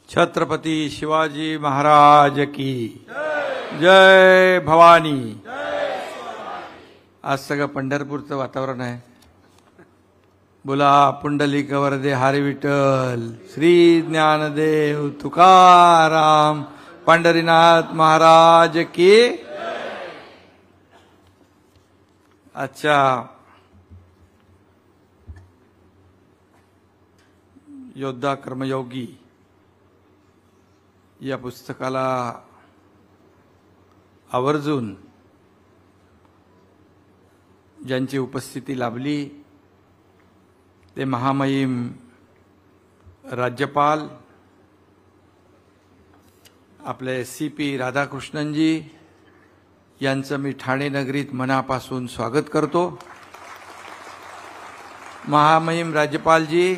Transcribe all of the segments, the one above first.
छत्रपती शिवाजी महाराज की जय भवानी। आज सगळं पंढरपूरचं वातावरण आहे। बोला पुंडलिक वरदे हरी विठ्ठल, श्री ज्ञानदेव तुकाराम, पंढरीनाथ महाराज की। अच्छा, योद्धा कर्मयोगी या पुस्तकाला आवर्जून ज्यांची उपस्थिती लाभली ते महामहिम राज्यपाल आपले CP राधाकृष्णनजी यांचं मी ठाणे नगरीत मनापासून स्वागत करतो। महामहिम राज्यपाल जी,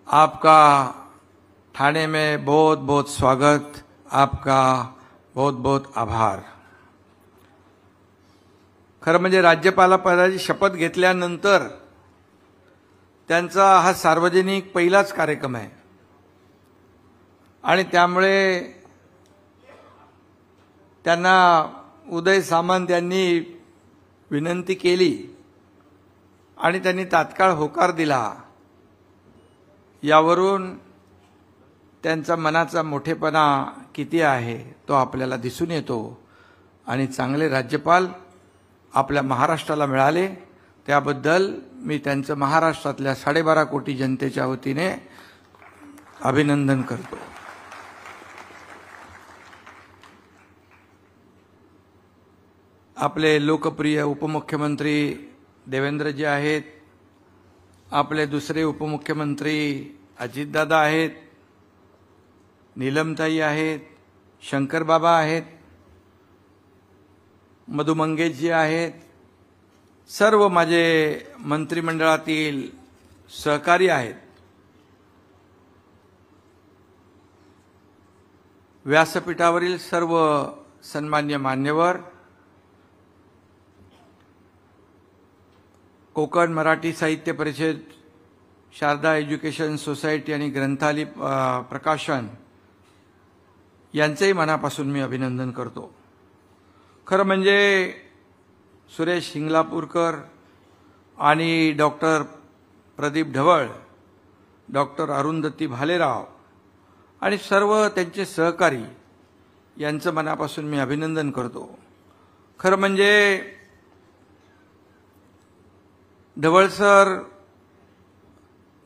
आपका ठाणे में बहुत बहुत स्वागत, आपका बहुत बहुत आभार। खरं म्हणजे राज्यपालपदाची शपथ घेतल्यानंतर त्यांचा हा सार्वजनिक पहिलाच कार्यक्रम आहे आणि त्यामुळे त्यांना उदय सामंत यांनी विनंती केली आणि त्यांनी तात्काळ होकार दिला। यावरून त्यांचा मनाचा मोठेपणा किती आहे तो आपल्याला दिसून येतो आणि चांगले राज्यपाल आपल्या महाराष्ट्राला मिळाले त्याबद्दल मी त्यांचं महाराष्ट्रातल्या 12.5 कोटी जनतेच्या वतीने अभिनंदन करतो। आपले लोकप्रिय उपमुख्यमंत्री देवेंद्रजी आहेत, आपले दुसरे उपमुख्यमंत्री अजितदादा आहेत, नीलमताई आहेत, शंकरबाबा आहेत, मधु मंगेशजी आहेत, सर्व माझे मंत्रिमंडळातील सहकारी आहेत, व्यासपीठावरील सर्व सन्मान्य मान्यवर, कोकण मराठी साहित्य परिषद, शारदा एज्युकेशन सोसायटी आणि ग्रंथालय प्रकाशन यांचेही मनापासून मी अभिनंदन करतो। खरं म्हणजे सुरेश हिंगलापूरकर आणि डॉक्टर प्रदीप ढवळ, डॉक्टर अरुंधती भालेराव आणि सर्व त्यांचे सहकारी यांचं मनापासून मी अभिनंदन करतो। खरं म्हणजे ढवळ सर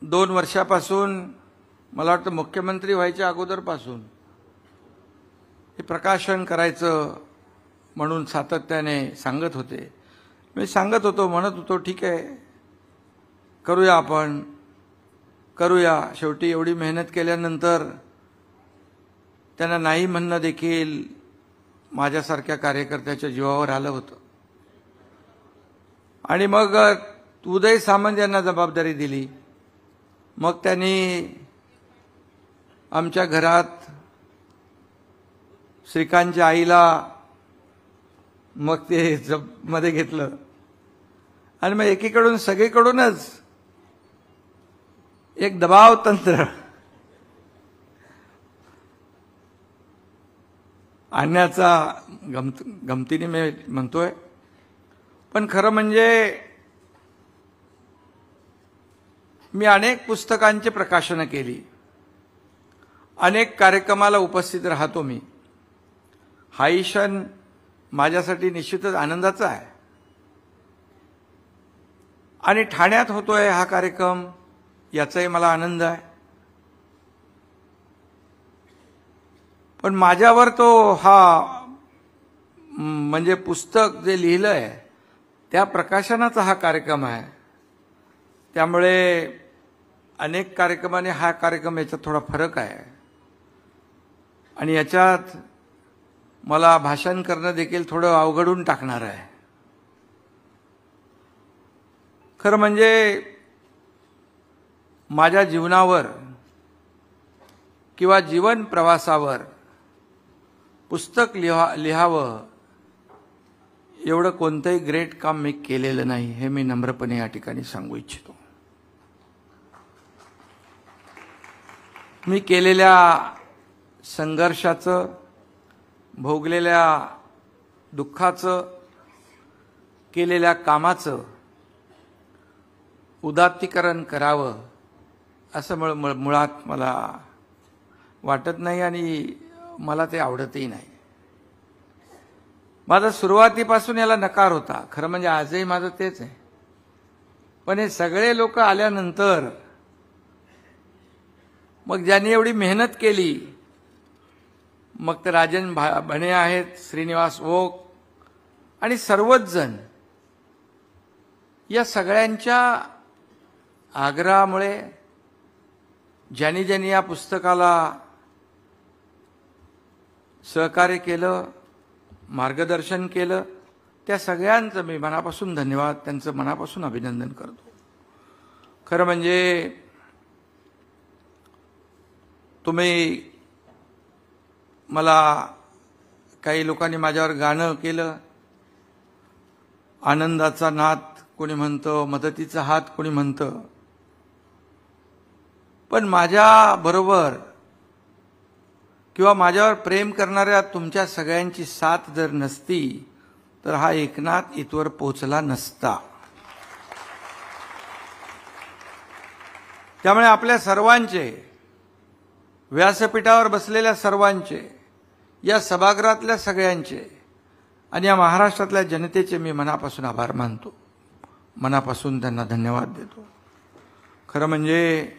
2 वर्षापासून, मला वाटतं मुख्यमंत्री व्हायच्या अगोदरपासून हे प्रकाशन करायचं म्हणून सातत्याने सांगत होते। मी सांगत होतो, म्हणत होतो ठीक आहे करूया, आपण करूया। शेवटी एवढी मेहनत केल्यानंतर त्यांना नाही म्हणणं देखील माझ्यासारख्या कार्यकर्त्याच्या जीवावर आलं होतं आणि मग उदय सामंत यांना जबाबदारी दिली। मग त्यांनी आमच्या घरात श्रीकांतच्या आईला मग ते मध्ये घेतलं आणि मग एकीकडून सगळीकडूनच एक दबाव तंत्र आणण्याचा गमतीने मी म्हणतोय। पण खरं म्हणजे मी अनेक पुस्तकांची प्रकाशनं केली, अनेक कार्यक्रमाला उपस्थित राहतो मी। हा क्षण माझ्यासाठी निश्चितच आनंदाचा आहे आणि ठाण्यात होतोय हा कार्यक्रम याचाही मला आनंद आहे। पण माझ्यावर तो हा म्हणजे पुस्तक जे लिहिलंय त्या प्रकाशनाचा हा कार्यक्रम आहे, त्यामुळे अनेक कार्यक्रमाने हा कार्यक्रम याच्यात थोडा फरक आहे आणि याच्यात मला भाषण करणं देखील थोडं अवघडून टाकणार आहे। खरं म्हणजे माझ्या जीवनावर किंवा जीवन प्रवासावर पुस्तक लिहावं एवढं कोणतंही ग्रेट काम मी केलेलं नाही, हे मी नम्रपणे या ठिकाणी सांगू इच्छितो। मी केलेल्या संघर्षाचं, भोगलेल्या दुःखाचं, केलेल्या कामाचं उदात्तीकरण करावं असं मुळात मला वाटत नाही आणि मला ते आवडतही नाही. माझा सुरुवातीपासून याला नकार होता. खरं म्हणजे आजही माझं तेच आहे. पण हे सगळे लोक आल्यानंतर मग ज्यांनी एवढी मेहनत केली, मग ते राजन भणे आहेत, श्रीनिवास ओक आणि सर्वच जण, या सगळ्यांच्या आग्रहामुळे ज्यांनी ज्यांनी या पुस्तकाला सहकार्य केलं, मार्गदर्शन केलं, त्या सगळ्यांचं मी मनापासून धन्यवाद, त्यांचं मनापासून अभिनंदन करतो. खरं म्हणजे तुम्ही मला, काही लोकांनी माझ्यावर गाणं केलं, आनंदाचा नाद कोणी म्हणतं, मदतीचा हात कोणी म्हणतं. पण माझ्या बरोबर किंवा माझ्यावर प्रेम करणाऱ्या तुमच्या सगळ्यांची साथ जर नसती तर हा एकनाथ इथवर पोहोचला नसता. त्यामुळे आपल्या सर्वांचे, व्यासपीठावर बसलेल्या सर्वांचे, या सभागृहातल्या सगळ्यांचे आणि या महाराष्ट्रातल्या जनतेचे मी मनापासून आभार मानतो, मनापासून त्यांना धन्यवाद देतो. खरं म्हणजे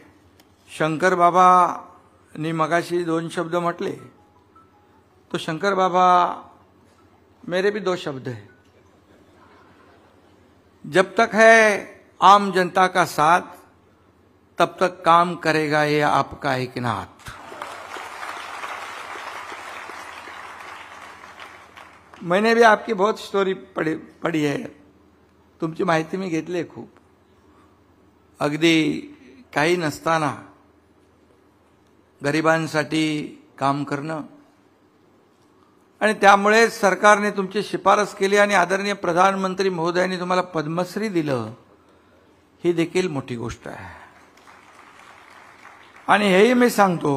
शंकर बाबांनी मगाशी 2 शब्द म्हटले, तो शंकर बाबा मेरे भी 2 शब्द है. जब तक है आम जनता का साथ तब तक काम करेगा ये आपका एकनाथ. मैंने भी आपकी बहुत स्टोरी पढ़ी है, तुमची माहिती मी घेतली आहे खूप. अगदी काही नसताना गरिबांसाठी काम करणं, आणि त्यामुळे सरकारने तुमची शिफारस केली आणि आदरणीय प्रधानमंत्री महोदयांनी तुम्हाला पद्मश्री दिलं, ही देखील मोठी गोष्ट आहे. आणि हेही मी सांगतो,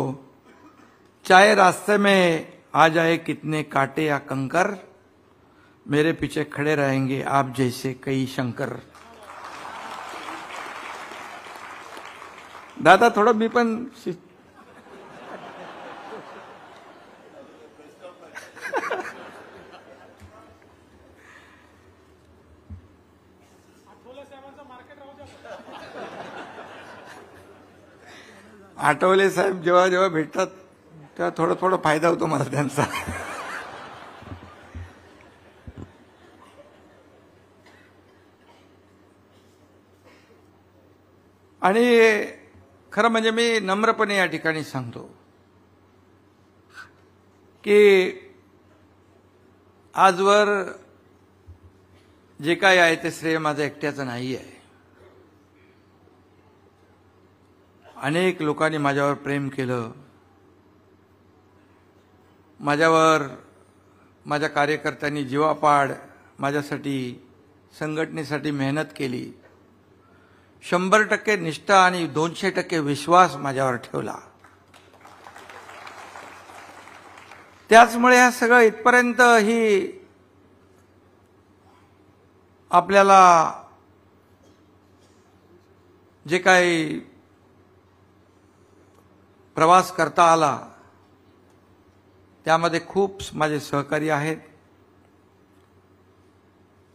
चाहे रास्ते में आ जाए कितने कांटे या कंकर, मेरे पीछे खड़े रहेंगे आप जैसे कई शंकर. दादा थोडं मी पण आठवले साहेब जेव्हा जेव्हा भेटतात तेव्हा थोडं थोडं फायदा होतो मला त्यांचा. आणि खरं म्हणजे मी नम्रपणे या ठिकाणी सांगतो की आजवर जे काय आहे ते श्रेय माझं एकट्याचं नाही आहे. अनेक लोकांनी माझ्यावर प्रेम केलं, माझ्यावर, माझ्या कार्यकर्त्यांनी जीवापाड माझ्यासाठी, संघटनेसाठी मेहनत केली. 100% निष्ठा आणि 200% विश्वास माझ्यावर ठेवला. त्याचमुळे हे सगळं इथपर्यंत ही आपल्याला जे काही प्रवास करता आला त्यामध्ये खूप माझे सहकारी आहेत.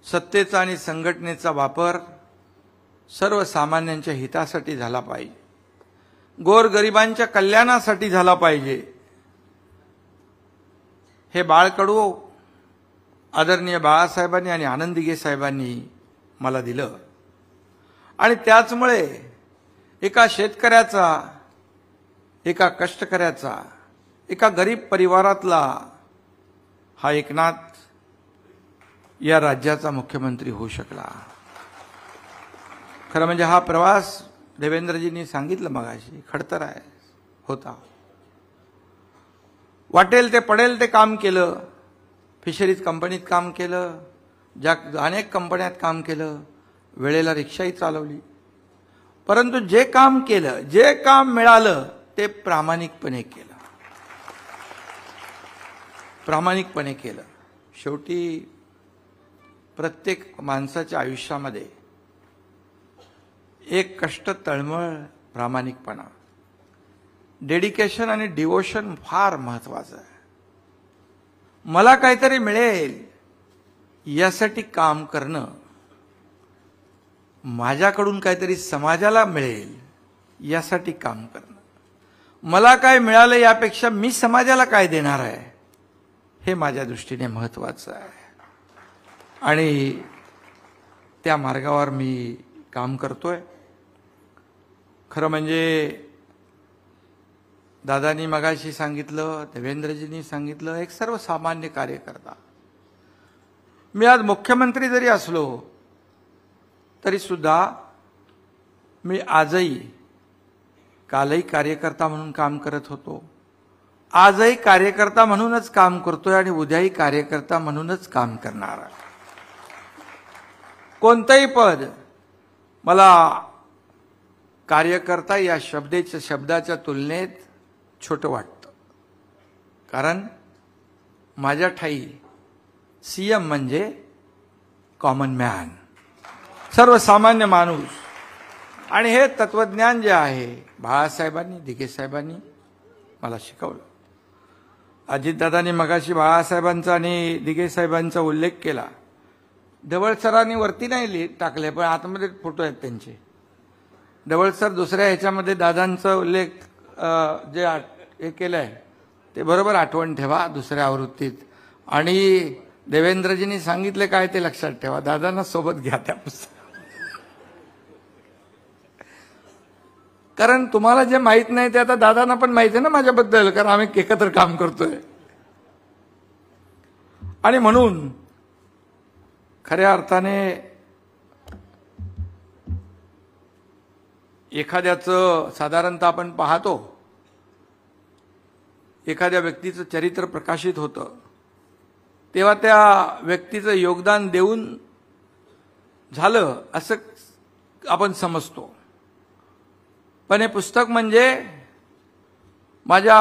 सत्तेचा आणि संघटनेचा वापर सर्वसामान्यांच्या हितासाठी झाला पाहिजे, गोरगरिबांच्या कल्याणासाठी झाला पाहिजे. हे बाळकडू आदरणीय बाळासाहेबांनी आणि आनंदीगे साहेबांनी मला दिलं. आणि त्याचमुळे एका शेतकऱ्याचा, एका कष्टकऱ्याचा, एका गरीब परिवारातला हा एकनाथ या राज्याचा मुख्यमंत्री होऊ शकला. खरं म्हणजे हा प्रवास देवेंद्रजींनी सांगितलं मगाशी, खडतर आहे होता. वाटेल ते पडेल ते काम केलं. फिशरीज कंपनीत काम केलं, अनेक कंपन्यात काम केलं, वेळेला रिक्षाही चालवली. परंतु जे काम केलं, जे काम मिळालं ते प्रामाणिकपणे केलं. प्रामाणिकपणे केलं. शेवटी प्रत्येक माणसाच्या आयुष्यामध्ये एक कष्ट, तळमळ, प्रामाणिकपणा, डेडिकेशन आणि डिवोशन फार महत्वाचं आहे. मला काहीतरी मिळेल यासाठी काम करणं, माझ्याकडून काहीतरी समाजाला मिळेल यासाठी काम करणं, मला काय मिळालं यापेक्षा मी समाजाला काय देणार आहे हे माझ्या दृष्टीने महत्वाचं आहे. आणि त्या मार्गावर मी काम करतोय. खरं म्हणजे दादांनी मगाशी सांगितलं, देवेंद्रजींनी सांगितलं, एक सर्वसामान्य कार्यकर्ता. मी आज मुख्यमंत्री जरी असलो तरी सुद्धा मी आजही, कालही कार्यकर्ता म्हणून काम करत होतो, आजही कार्यकर्ता म्हणूनच काम करतोय आणि उद्याही कार्यकर्ता म्हणूनच काम करणार. कोणतंही पद मला कार्यकर्ता या शब्दाच्या तुलनेत छोटं वाटतं. कारण माझ्या ठाई सीएम म्हणजे कॉमन मॅन, सर्वसामान्य माणूस. आणि हे तत्वज्ञान जे आहे बाळासाहेबांनी, दिघे साहेबांनी मला शिकवलं. अजितदादांनी मगाशी बाळासाहेबांचा आणि दिघे साहेबांचा उल्लेख केला. ढवळ सरांनी वरती नाही टाकले, पण आतमध्ये फोटो आहेत त्यांचे. ढवळ सर दुसऱ्या ह्याच्यामध्ये दादांचा उल्लेख जे हे केलंय ते बरोबर आठवण ठेवा दुसऱ्या आवृत्तीत. आणि देवेंद्रजींनी सांगितले काय ते लक्षात ठेवा. दादांना सोबत घ्या त्या पुस्तकात. कारण तुम्हाला जे माहित नाही ते आता दादांना पण माहिती आहे ना माझ्याबद्दल, कारण आम्ही एकत्र काम करतोय. आणि म्हणून खऱ्या अर्थाने एखाद्याचं साधारणतः आपण पाहतो, एखाद्या व्यक्तीचं चरित्र प्रकाशित होतं तेव्हा त्या व्यक्तीचं योगदान देऊन झालं असं आपण समजतो. पण हे पुस्तक म्हणजे माझ्या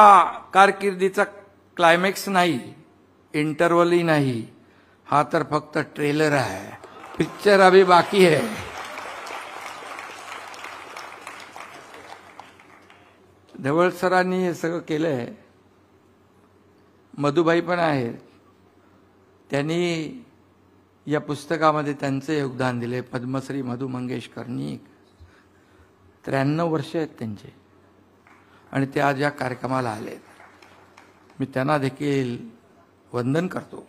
कारकिर्दीचा क्लायमॅक्स नाही, इंटरव्हलही नाही. हा तर फक्त ट्रेलर आहे, पिक्चर अभी बाकी है. ढवळ सरांनी हे सगळं केलंय. मधुबाई पण आहेत, त्यांनी या पुस्तकामध्ये त्यांचे योगदान दिले. पद्मश्री मधु मंगेश कर्णिक, 93 वर्ष आहेत त्यांचे, आणि ते आज या कार्यक्रमाला आलेत. मी त्यांना देखील वंदन करतो.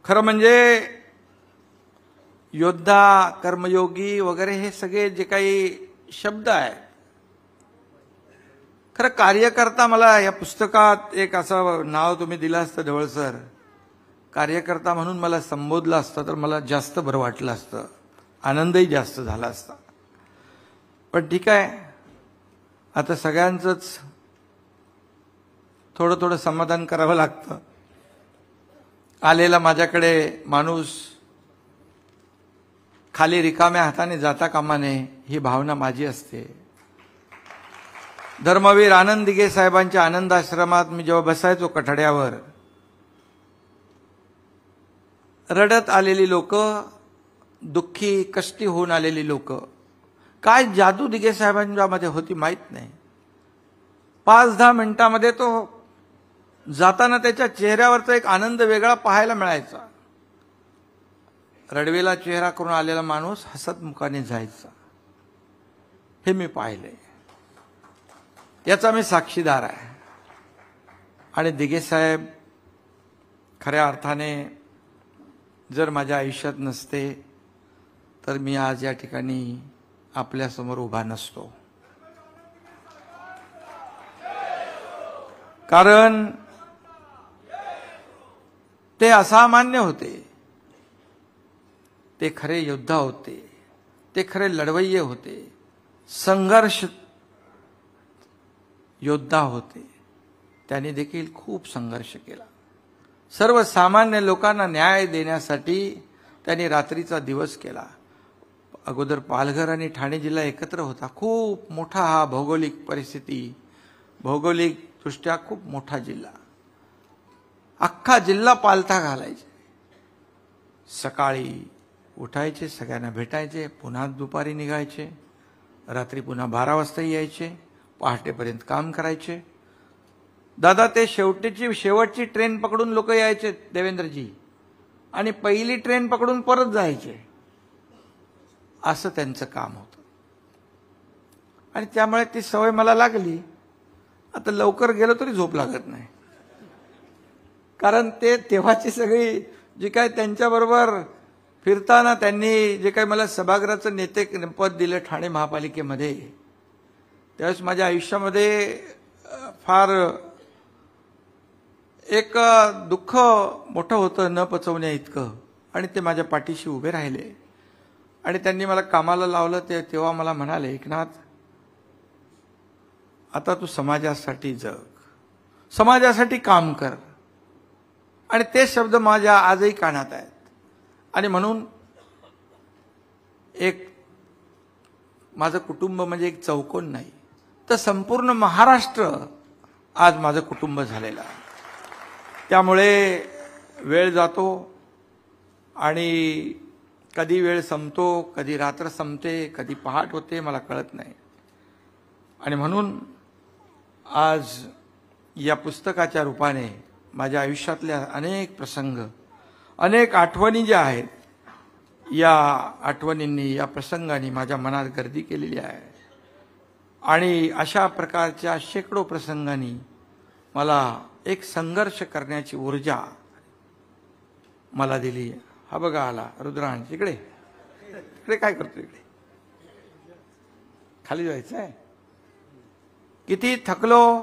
खरं म्हणजे योद्धा, कर्मयोगी वगैरे हे सगळे जे काही शब्द आहेत, खरं कार्यकर्ता, मला या पुस्तकात एक असं नाव तुम्ही दिलं असतं ढवळ सर, कार्यकर्ता म्हणून मला संबोधलं असतं तर मला जास्त बरं वाटलं असतं, आनंदही जास्त झाला असता. पण ठीक आहे, आता सगळ्यांचंच थोडं थोडं समाधान करावं लागतं. आलेला माझ्याकडे माणूस खाली रिकाम्या हाताने जाता कामा नये ही भावना माझी असते. धर्मवीर आनंद दिघे साहेबांच्या आनंद आश्रमात मी जेव्हा बसायचो कठड्यावर, रडत आलेली लोक, दुःखी कष्टी होऊन आलेली लोक, काय जादू दिघे साहेबांच्यामध्ये होती माहीत नाही. 5-10 मिनिटांमध्ये तो जाताना त्याच्या चेहऱ्यावरचा एक आनंद वेगळा पाहायला मिळायचा. रडवेला चेहरा करून आलेला माणूस हसतमुखाने जायचा. हे मी पाहिले, याचा मी साक्षीदार आहे. आणि दिघे साहेब खऱ्या अर्थाने जर माझ्या आयुष्यात नसते तर मी आज या ठिकाणी आपल्यासमोर उभा नसतो. कारण ते असामान्य होते, ते खरे योद्धा होते, ते खरे लढवय्ये होते, संघर्ष योद्धा होते. त्यांनी देखील खूप संघर्ष केला. सर्वसामान्य लोकांना न्याय देण्यासाठी त्यांनी रात्रीचा दिवस केला. अगोदर पालघर आणि ठाणे जिल्हा एकत्र होता. खूप मोठा हा भौगोलिक परिस्थिती, भौगोलिक दृष्ट्या खूप मोठा जिल्हा. अख्खा जिल्हा पालथा घालायचे. सकाळी उठायचे, सगळ्यांना भेटायचे, पुन्हा दुपारी निघायचे, रात्री पुन्हा 12 वाजता यायचे, पहाटेपर्यंत काम करायचे. दादा ते शेवटची ट्रेन पकडून लोक यायचे देवेंद्रजी, आणि पहिली ट्रेन पकडून परत जायचे. असं त्यांचं काम होतं. आणि त्यामुळे ती सवय मला लागली. आता लवकर गेलो तरी झोप लागत नाही, कारण ते तेव्हाची सगळी जी काय त्यांच्याबरोबर फिरताना त्यांनी जे काही मला सभागृहाचं नेते पद दिलं ठाणे महापालिकेमध्ये, त्यावेळेस माझ्या आयुष्यामध्ये फार एक दुःख मोठं होतं न पचवण्या इतकं. आणि ते माझ्या पाठीशी उभे राहिले आणि त्यांनी मला कामाला लावलं. तेव्हा मला म्हणाले, एकनाथ, आता तू समाजासाठी जग, समाजासाठी काम कर. आणि ते शब्द माझ्या आजही कानात आहेत. आणि म्हणून एक माझं कुटुंब म्हणजे एक चौकोन नाही, तर संपूर्ण महाराष्ट्र आज माझं कुटुंब झालेलं आहे. त्यामुळे वेळ जातो आणि कधी वेळ संपतो, कधी रात्र संपते, कधी पहाट होते, मला कळत नाही. आणि म्हणून आज या पुस्तकाच्या रूपाने माझ्या आयुष्यातल्या अनेक प्रसंग, अनेक आठवणी ज्या आहेत, या आठवणींनी, या प्रसंगांनी माझ्या मनात गर्दी केलेली आहे. आणि अशा प्रकारच्या शेकडो प्रसंगांनी मला एक संघर्ष करण्याची ऊर्जा मला दिली. हा बघा आला रुद्रांश, इकडे इकडे काय करतो, इकडे खाली जायचं आहे. किती थकलो,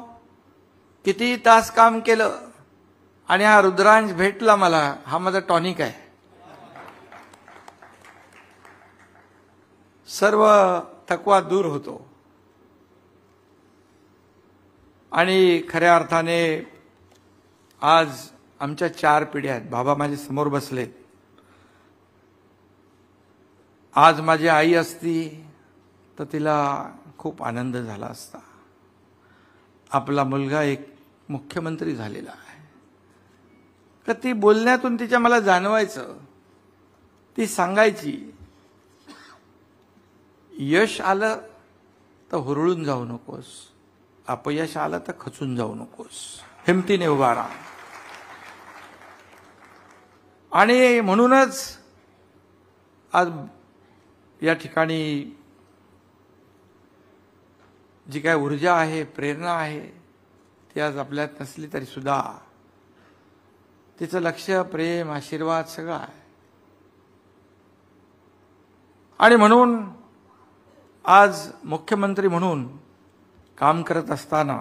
किती तास काम केलं, आणि हा रुद्रांश भेटला मला. हा माझा टॉनिक आहे. सर्व थकवा दूर होतो. आणि खऱ्या अर्थाने आज आमच्या 4 पिढ्या आहेत. बाबा माझे समोर बसलेत. आज माझी आई असती तर तिला खूप आनंद झाला असता. आपला मुलगा एक मुख्यमंत्री झालेला आहे. तर ती बोलण्यातून तिच्या मला जाणवायचं. ती सांगायची, यश आलं तर हुरळून जाऊ नकोस, अपयश आलं तर खचून जाऊ नकोस, हिमतीने उभा राहा. आणि म्हणूनच आज या ठिकाणी जी काय ऊर्जा आहे, प्रेरणा आहे, ती आज आपल्यात नसली तरी सुद्धा तिचं लक्ष, प्रेम, आशीर्वाद सगळं आहे. आणि म्हणून आज मुख्यमंत्री म्हणून काम करत असताना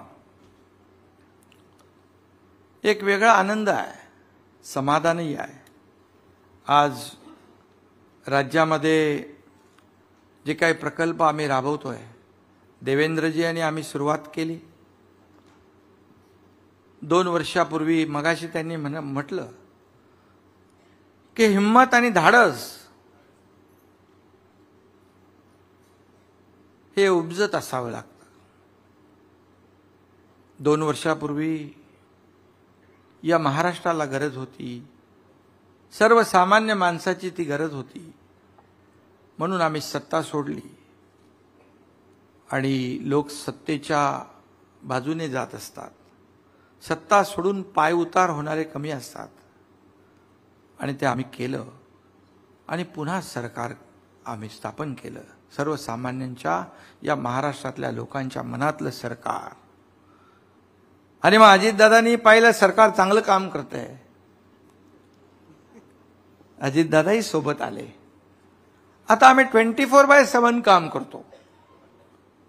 एक वेगळा आनंद आहे, समाधानही आहे. आज राज्यामध्ये जे काही प्रकल्प आम्ही राबवतोय, देवेंद्रजी आणि आम्ही सुरुवात केली 2 वर्षापूर्वी. मगाशी त्यांनी म्हटलं की हिम्मत आणि धाडस हे उपजत असावं लागतं. 2 वर्षापूर्वी या महाराष्ट्राला गरज होती, सर्वसामान्य माणसाची ती गरज होती. म्हणून आम्ही सत्ता सोडली आणि लोक सत्तेच्या बाजूने जात असतात. सत्ता सोडून पाय उतार होणारे कमी असतात. आणि ते आम्ही केलं आणि पुन्हा सरकार आम्ही स्थापन केलं. सर्वसामान्यांच्या, या महाराष्ट्रातल्या लोकांच्या मनातलं सरकार. आणि मग अजितदादांनी पाहिलं सरकार चांगलं काम करतंय. अजितदादाही सोबत आले. आता आम्ही 24/7 काम करतो.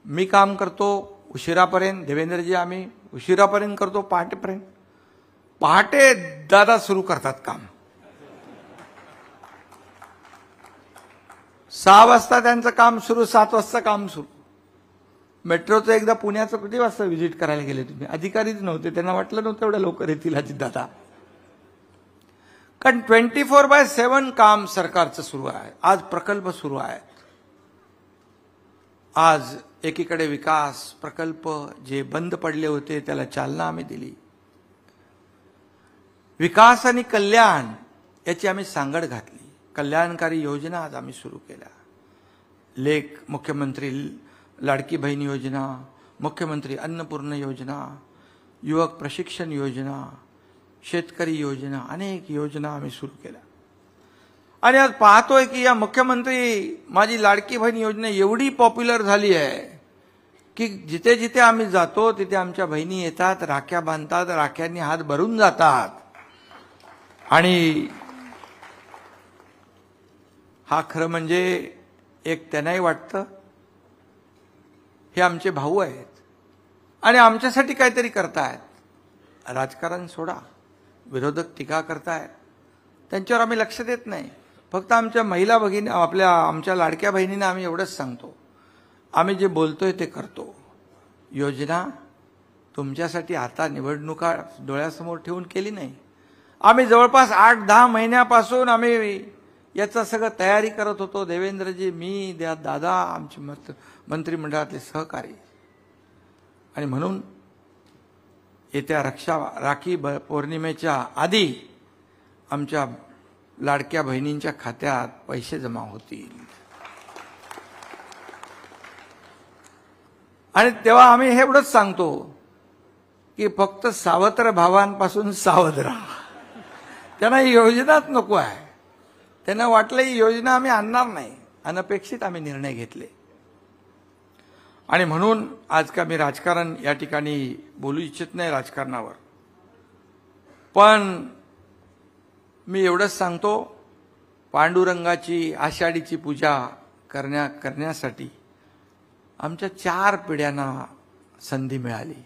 मी काम करतो उशिरापर्यंत, देवेंद्रजी आम्ही उशिरापर्यंत करतो, पहाटेपर्यंत. पहाटे दादा सुरू करतात काम. 6 वाजता त्यांचं काम सुरू, 7 वाजता काम सुरू. मेट्रोचं एकदा पुण्याचं किती वाजता व्हिजिट करायला गेले तुम्ही? अधिकारीच नव्हते, त्यांना वाटलं नव्हतं एवढ्या लवकर येतील अजितदादा. कारण 24/7 काम सरकारचं सुरू आहे. आज प्रकल्प सुरू आहेत. आज एकीकडे विकास प्रकल्प जे बंद पडले होते त्याला चालना आम्ही दिली. विकास आणि कल्याण याची आम्ही सांगड घातली. कल्याणकारी योजना आज आम्ही सुरू केल्या. लेख मुख्यमंत्री लाडकी बहीण योजना, मुख्यमंत्री अन्नपूर्ण योजना, युवक प्रशिक्षण योजना, शेतकरी योजना, अनेक योजना आम्ही सुरू केल्या. आणि आज पाहतोय की या मुख्यमंत्री माझी लाडकी बहीण योजना एवढी पॉप्युलर झाली आहे की जिथे जिथे आम्ही जातो तिथे आमच्या बहिणी येतात, राख्या बांधतात, राख्यांनी हात भरून जातात. आणि हा खरं म्हणजे एक त्यांनाही वाटतं हे आमचे भाऊ आहेत आणि आमच्यासाठी काहीतरी करतायत. राजकारण सोडा, विरोधक टीका करतायत, त्यांच्यावर आम्ही लक्ष देत नाही. फक्त आमच्या महिला भगिनी, आमच्या लाडक्या बहिणींना आम्ही एवढंच सांगतो, आम्ही जे बोलतोय ते करतो. योजना तुमच्यासाठी आता निवडणुका डोळ्यासमोर ठेवून केली नाही. आम्ही जवळपास 8-10 महिन्यापासून आम्ही याचा सगळं तयारी करत होतो. देवेंद्रजी, मी, दादा, आमचे मंत्रिमंडळातले सहकारी. आणि म्हणून येत्या राखी पौर्णिमेच्या आधी आमच्या लाडक्या बहिणींच्या खात्यात पैसे जमा होतील. आणि तेव्हा आम्ही हे एवढंच सांगतो की फक्त सावत्र भावांपासून सावध राहा. त्यांना ही योजनाच नको आहे. त्यांना वाटलं ही योजना आम्ही आणणार नाही. अनपेक्षित आम्ही निर्णय घेतले. आणि म्हणून आज का मी राजकारण या ठिकाणी बोलू इच्छित नाही राजकारणावर, पण मी एवढंच सांगतो, पांडुरंगाची आषाढीची पूजा करण्यासाठी आमच्या 4 पिढ्यांना संधी मिळाली.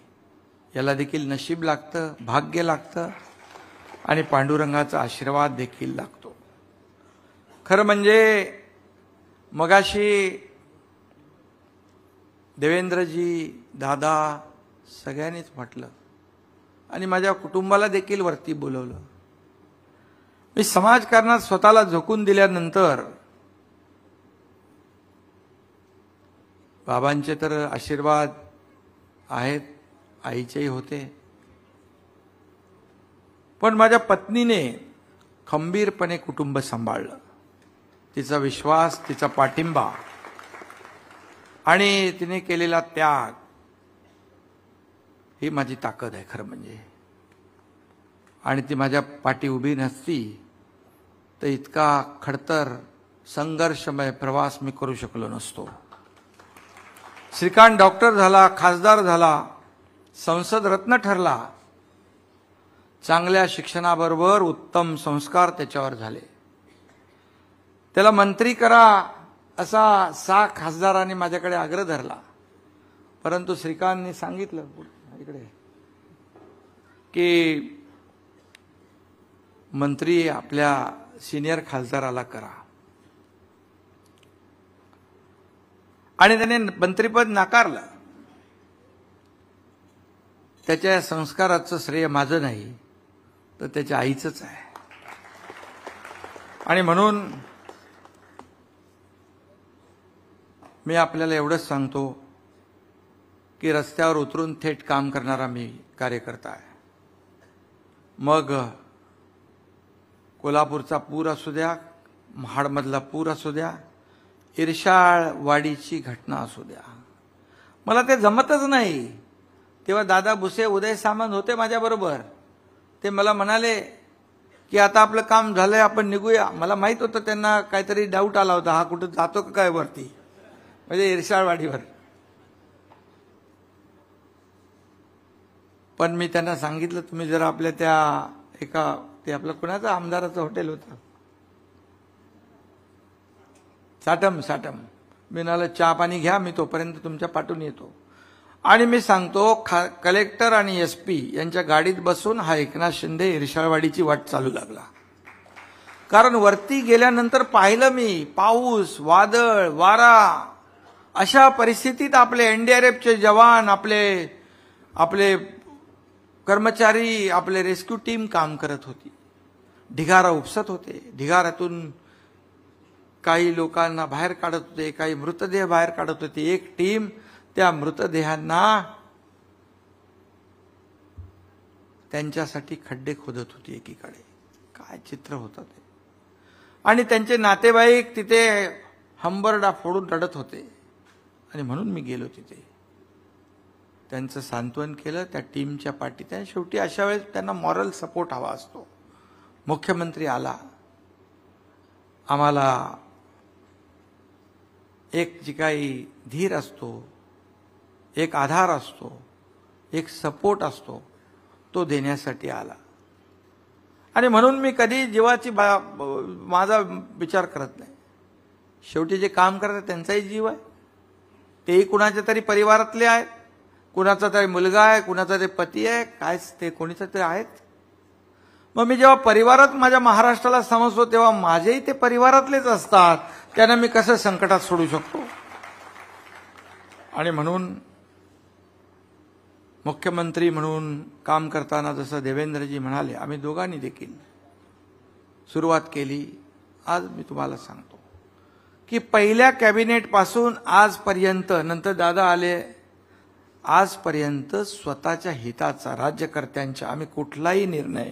याला देखील नशीब लागतं, भाग्य लागतं आणि पांडुरंगाचा आशीर्वाद देखील लागतो. खरं म्हणजे मगाशी देवेंद्रजी, दादा सगळ्यांनीच म्हटलं आणि माझ्या कुटुंबाला देखील वरती बोलवलं. मी समाजकारणात स्वतःला झोकून दिल्यानंतर बाबांचे तर आशीर्वाद आहेत, आईचेही होते, पण माझ्या पत्नीने खंबीरपणे कुटुंब सांभाळलं. तिचा विश्वास, तिचा पाठिंबा आणि तिने केलेला त्याग ही माझी ताकद आहे खरं म्हणजे. आणि ती माझ्या पाठी उभी नसती तर इतका खडतर संघर्षमय प्रवास मी करू शकलो नसतो. श्रीकांत डॉक्टर झाला, खासदार झाला, संसद रत्न ठरला. चांगल्या शिक्षणाबरोबर उत्तम संस्कार त्याच्यावर झाले. त्याला मंत्री करा असा 6 खासदारांनी माझ्याकडे आग्रह धरला, परंतु श्रीकांतने सांगितलं इकडे की मंत्री आपल्या सिनियर खासदाराला करा. आणि त्याने मंत्रिपद नाकारलं. त्याच्या संस्काराचं श्रेय माझं नाही तर त्याच्या आईचंच आहे. आणि म्हणून मी आपल्याला एवढंच सांगतो की रस्त्यावर उतरून थेट काम करणारा मी कार्यकर्ता आहे. मग कोल्हापूरचा पूर असू द्या, महाडमधला पूर असू द्या, इर्शाळवाडीची घटना असू द्या, मला ते जमतच नाही. तेव्हा दादा भुसे, उदय सामंत होते माझ्याबरोबर. ते मला म्हणाले की आता आपलं काम झालंय, आपण निघूया. मला माहित होतं त्यांना काहीतरी डाऊट आला होता, हा कुठं जातो का काय वरती, म्हणजे इर्शाळवाडीवर. पण मी त्यांना सांगितलं, तुम्ही जरा आपल्या त्या एका, ते आपलं कोणाचं आमदाराचं हॉटेल होतं, साटम, मी म्हणाला चहा पाणी घ्या, मी तोपर्यंत तुमच्या पाठून येतो. आणि मी सांगतो, कलेक्टर आणि SP यांच्या गाडीत बसून हा एकनाथ शिंदे इर्शाळवाडीची वाट चालू लागला. कारण वरती गेल्यानंतर पाहिलं मी, पाऊस, वादळ, वारा, अशा परिस्थितीत आपले NDRFचे जवान, आपले कर्मचारी, आपले रेस्क्यू टीम काम करत होती. ढिगारा उपसत होते. ढिगाऱ्यातून काही लोकांना बाहेर काढत होते, काही मृतदेह बाहेर काढत होते. एक टीम त्या मृतदेहांना त्यांच्यासाठी खड्डे खोदत होती एकीकडे. काय चित्र होतं ते. आणि त्यांचे नातेवाईक तिथे हंबरडा फोडून रडत होते. आणि म्हणून मी गेलो तिथे, त्यांचं सांत्वन केलं, त्या टीमच्या पाठीत. शेवटी अशा वेळेस त्यांना मॉरल सपोर्ट हवा असतो. मुख्यमंत्री आला, आम्हाला एक जी काही धीर असतो, एक आधार असतो, एक सपोर्ट असतो, तो देण्यासाठी आला. आणि म्हणून मी कधी जीवाची माझा विचार करत नाही. शेवटी जे काम करतात त्यांचाही जीव आहे, तेही कुणाच्या तरी परिवारातले आहेत, कुणाचा तरी मुलगा आहे, कुणाचा तरी पती आहे, काय ते कोणीचं तरी आहेत. मग मी जेव्हा परिवारात माझ्या महाराष्ट्राला समजतो तेव्हा माझेही ते परिवारातलेच असतात. त्यांना मी कसं संकटात सोडू शकतो. आणि म्हणून मुख्यमंत्री म्हणून काम करताना जसं देवेंद्रजी म्हणाले, आम्ही दोघांनी देखील सुरुवात केली. आज मी तुम्हाला सांगतो की पहिल्या कॅबिनेट पासून आजपर्यंत, नंतर दादा आले, आजपर्यंत स्वतःच्या हिताचा, राज्यकर्त्यांच्या आम्ही कुठलाही निर्णय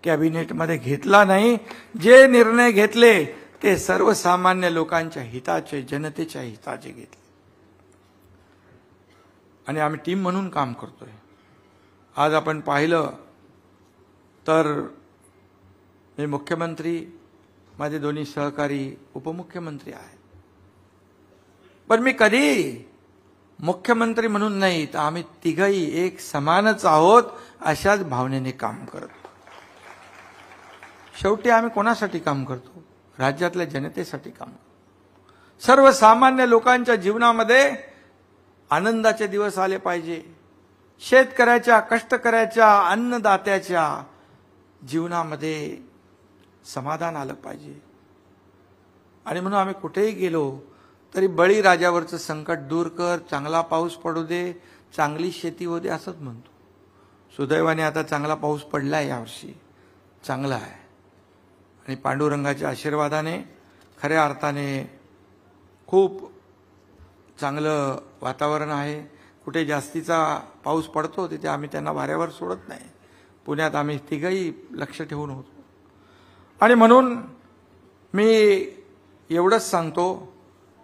कॅबिनेटमध्ये घेतला नाही. जे निर्णय घेतले ते सर्वसामान्य लोकांच्या हिताचे, जनतेच्या हिताचे घेतले. आणि आम्ही टीम म्हणून काम करतोय. आज आपण पाहिलं तर मी मुख्यमंत्री, माझे दोन्ही सहकारी उपमुख्यमंत्री आहेत. पण मी कधी मुख्यमंत्री म्हणून नाही, तर आम्ही तिघही एक समानच आहोत अशाच भावनेने काम करतो. शेवटी आम्ही कोणासाठी काम करतो? राज्यातल्या जनतेसाठी काम करतो. सर्वसामान्य लोकांच्या जीवनामध्ये आनंदाचे दिवस आले पाहिजे. शेतकऱ्याच्या, कष्टकऱ्याच्या, अन्नदात्याच्या जीवनामध्ये समाधान आलं पाहिजे. आणि म्हणून आम्ही कुठेही गेलो तरी बळीराजावरचं संकट दूर कर, चांगला पाऊस पडू दे, चांगली शेती होऊ दे असंच म्हणतो. सुदैवाने आता चांगला पाऊस पडलाय यावर्षी, चांगला आहे. आणि पांडुरंगाच्या आशीर्वादाने खऱ्या अर्थाने खूप चांगलं वातावरण आहे. कुठे जास्तीचा पाऊस पडतो तिथे आम्ही त्यांना वाऱ्यावर सोडत नाही. पुण्यात आम्ही तिघही लक्ष ठेवून होतो. आणि म्हणून मी एवढंच सांगतो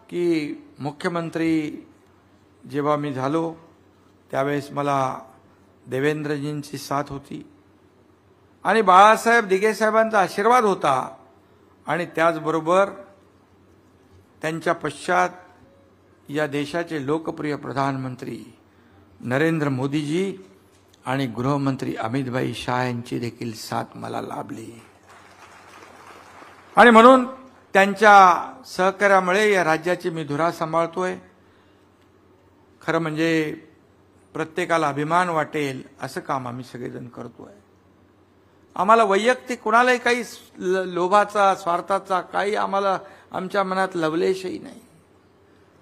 की मुख्यमंत्री जेव्हा मी झालो त्यावेळेस मला देवेंद्रजींची साथ होती आणि बाळासाहेब दिघे साहेबांचा आशीर्वाद होता. आणि त्याचबरोबर त्यांच्या पश्चात या देशाचे लोकप्रिय प्रधानमंत्री नरेंद्र मोदीजी आणि गृहमंत्री अमितभाई शाह यांची देखील साथ मला लाभली. आणि म्हणून त्यांच्या सहकार्यामुळे या राज्याची मी धुरा सांभाळतोय. खरं म्हणजे प्रत्येकाला अभिमान वाटेल असं काम आम्ही सगळेजण करतोय. आम्हाला वैयक्तिक कुणालाही काही लोभाचा, स्वार्थाचा काही आम्हाला आमच्या मनात लवलेशही नाही.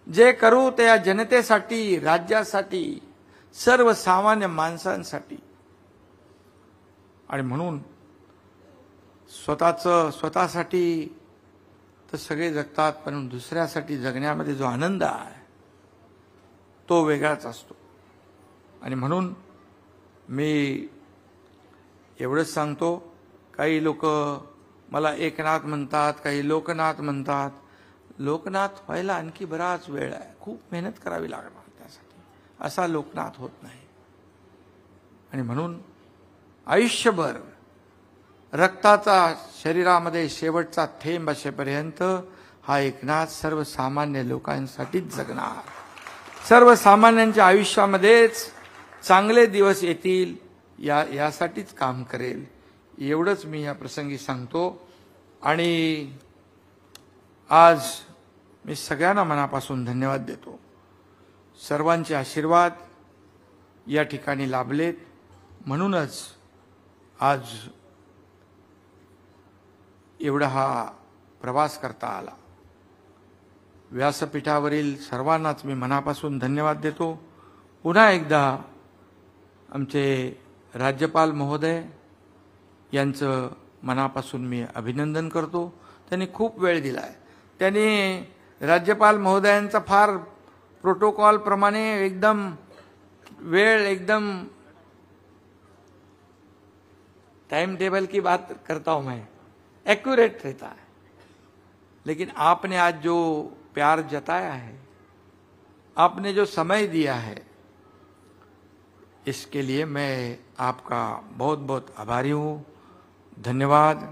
जे करू ते या जनतेसाठी, राज्यासाठी, सर्वसामान्य आणि म्हणून स्वतःसाठी तर सगळे जगतात, पण दुसऱ्यासाठी जगण्यामध्ये जो आनंद आहे तो वेगळाच असतो. आणि म्हणून मी एवढंच सांगतो, काही लोक मला एकनाथ म्हणतात, काही लोकनाथ म्हणतात. लोकनाथ व्हायला आणखी बराच वेळ आहे, खूप मेहनत करावी लागणार त्यासाठी. असा लोकनाथ होत नाही. आणि म्हणून आयुष्यभर रक्ताचा शरीरामध्ये शेवटचा थेंब असेपर्यंत हा एकनाथ सर्वसामान्य लोकांसाठीच जगणार. सर्वसामान्यांच्या आयुष्यामध्येच चांगले दिवस येतील यासाठीच काम करेल. एवढंच मी या प्रसंगी सांगतो. आणि आज मी सगळ्यांना मनापासून धन्यवाद देतो. सर्वांचे आशीर्वाद या ठिकाणी लाभलेत, म्हणूनच आज एवढा हा प्रवास करता आला. व्यासपीठावरील सर्वांनाच मी मनापासून धन्यवाद देतो. पुन्हा एकदा आमचे राज्यपाल महोदय यांचं मनापासून मी अभिनंदन करतो. त्यांनी खूप वेळ दिलाय. त्यांनी राज्यपाल महोदयांचा फार प्रोटोकॉल प्रमाणे एकदम वेळ एकदम टाइम टेबल की बात करता हूं मैं, एक्यूरेट रहता है। लेकिन आपने आज जो प्यार जताया है, आपने जो समय दिया है, इसके लिए मैं आपका बहुत बहुत आभारी हूं। धन्यवाद।